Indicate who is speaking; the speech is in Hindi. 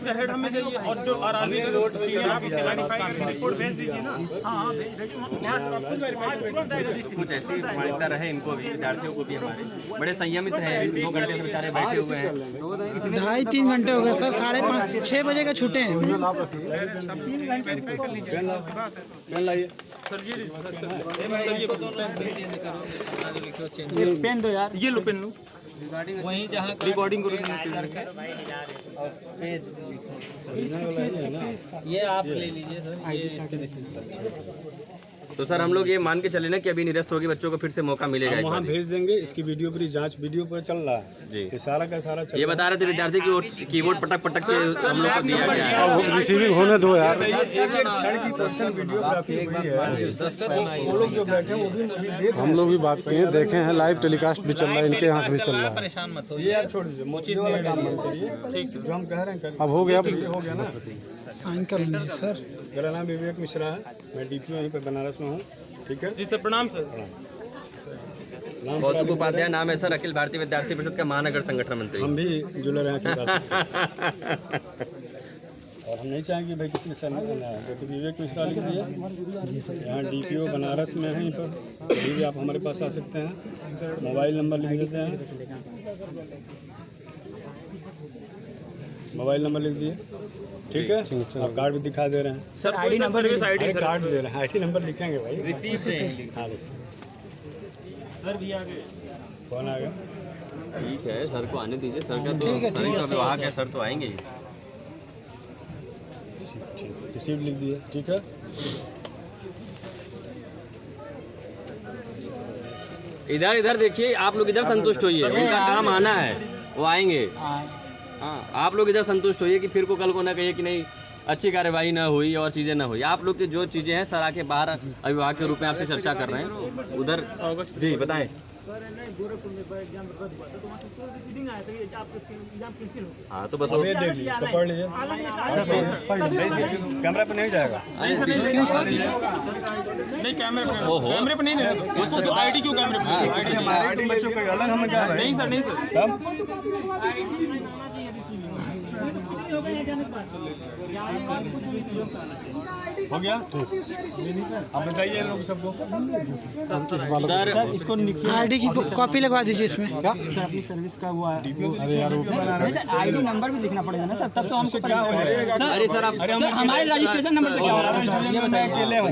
Speaker 1: उससे हेड हमें चाहिए और जो आर्मी का सीनियर ऑफिसर
Speaker 2: रिपोर्ट भेज दीजिए ना।
Speaker 1: हाँ
Speaker 3: कुछ ऐसी मान्यता रहे इनको भी, विद्यार्थियों को भी हमारे बड़े संयमित हैं। 2 घंटे से बेचारे बैठे हुए हैं।
Speaker 4: 2.5-3 घंटे हो गए सर, 5:30-6 बजे का छूटे हैं।
Speaker 2: 3 घंटे कर लीजिए।
Speaker 1: ये पेन दो यार, ये लो पेन लो,
Speaker 5: वहीं जहाँ
Speaker 1: रिकॉर्डिंग करो।
Speaker 5: ये आप ले लीजिए सर, ये
Speaker 3: तो सर हम लोग ये मान के चले ना कि अभी निरस्त होगी बच्चों को फिर से मौका मिलेगा।
Speaker 2: वहाँ भेज देंगे। इसकी वीडियो पर जांच वीडियो पर चल रहा है
Speaker 3: जी।
Speaker 2: ये सारा का सारा चल
Speaker 3: ये बता रहे थे विद्यार्थी कि वो कीबोर्ड पटक पटक के हम लोग को दिया गया है।
Speaker 2: रिसीविंग होने दो यार। एक क्षण की पर्सनल वीडियोग्राफी हुई है। वो लोग जो बैठे हैं वो भी अभी देख,
Speaker 6: हम लोग भी बात किए, देखे हैं, लाइव टेलीकास्ट भी चल रहा है, इनके यहाँ से भी चल रहा है।
Speaker 5: परेशान मत हो।
Speaker 2: ये यार छोड़ दीजिए, मोची वाला काम मत करिए। जो हम कह रहे हैं
Speaker 6: अब हो गया,
Speaker 2: हो गया ना।
Speaker 4: साइन कर लीजिए सर।
Speaker 2: मेरा नाम विवेक मिश्रा है, मैं DPO यहीं पे बनारस में हूँ। ठीक है
Speaker 1: जी सर, प्रणाम सर।
Speaker 3: कौतुक उपाध्याय नाम है सर, अखिल भारतीय विद्यार्थी परिषद का महानगर संगठन मंत्री।
Speaker 2: हम भी जुड़े रहे हैं आपकी बात से। और हम नहीं चाहेंगे भाई किसी के साथ नहीं करना है, क्योंकि विवेक मिश्रा लिख दिया। यहाँ DPO बनारस में है, यहीं पर कभी भी आप हमारे पास आ सकते हैं। मोबाइल नंबर लिख देते हैं, मोबाइल नंबर लिख दिए। ठीक है, आप कार्ड भी दिखा दे रहे हैं।
Speaker 1: Sir ID number, service ID
Speaker 2: अरे कार्ड दे रहे हैं, ID नंबर लिखेंगे भाई। हाँ
Speaker 1: सर भी आ गए।
Speaker 2: कौन आ गया?
Speaker 3: ठीक है, सर को आने दीजिए। सर का तो विभाग है, सर तो आएंगे ही।
Speaker 2: रिसीप्ट लिख दिए। ठीक है,
Speaker 3: इधर इधर देखिए, आप लोग इधर संतुष्ट होइए, उनका काम आना है, वो आएंगे। हाँ, आप लोग इधर संतुष्ट होइए कि फिर को कल को ना कहिए कि नहीं अच्छी कार्यवाही ना हुई और चीज़ें ना हुई। आप लोग की जो चीज़ें हैं सर आके बाहर अभिभावक के रूप में आपसे चर्चा कर रहे हैं उधर। जी बताएं। हाँ तो बस
Speaker 2: अब ये देख लीजिए, इसको पढ़ लीजिए। कैमरा पे नहीं जाएगा।
Speaker 1: नहीं कैमरे पे, कैमरे पे नहीं आईडी क्यों कैमरे पे?
Speaker 2: आईडी बच्चों का अलग हमें क्या है?
Speaker 1: नहीं सर, नहीं सर।
Speaker 2: तब हो गया। आप बताइए लोग सबको।
Speaker 3: सर
Speaker 2: इसको
Speaker 4: आईडी की कॉपी लगवा दीजिए इसमें।
Speaker 2: अपनी सर्विस का हुआ है। अरे यार
Speaker 1: आईडी नंबर भी लिखना पड़ेगा ना सर, तब तो हमको
Speaker 2: क्या हो जाएगा।
Speaker 3: अरे सर आप
Speaker 1: हमारे रजिस्ट्रेशन नंबर से क्या होगा?
Speaker 2: मैं अकेले हूँ।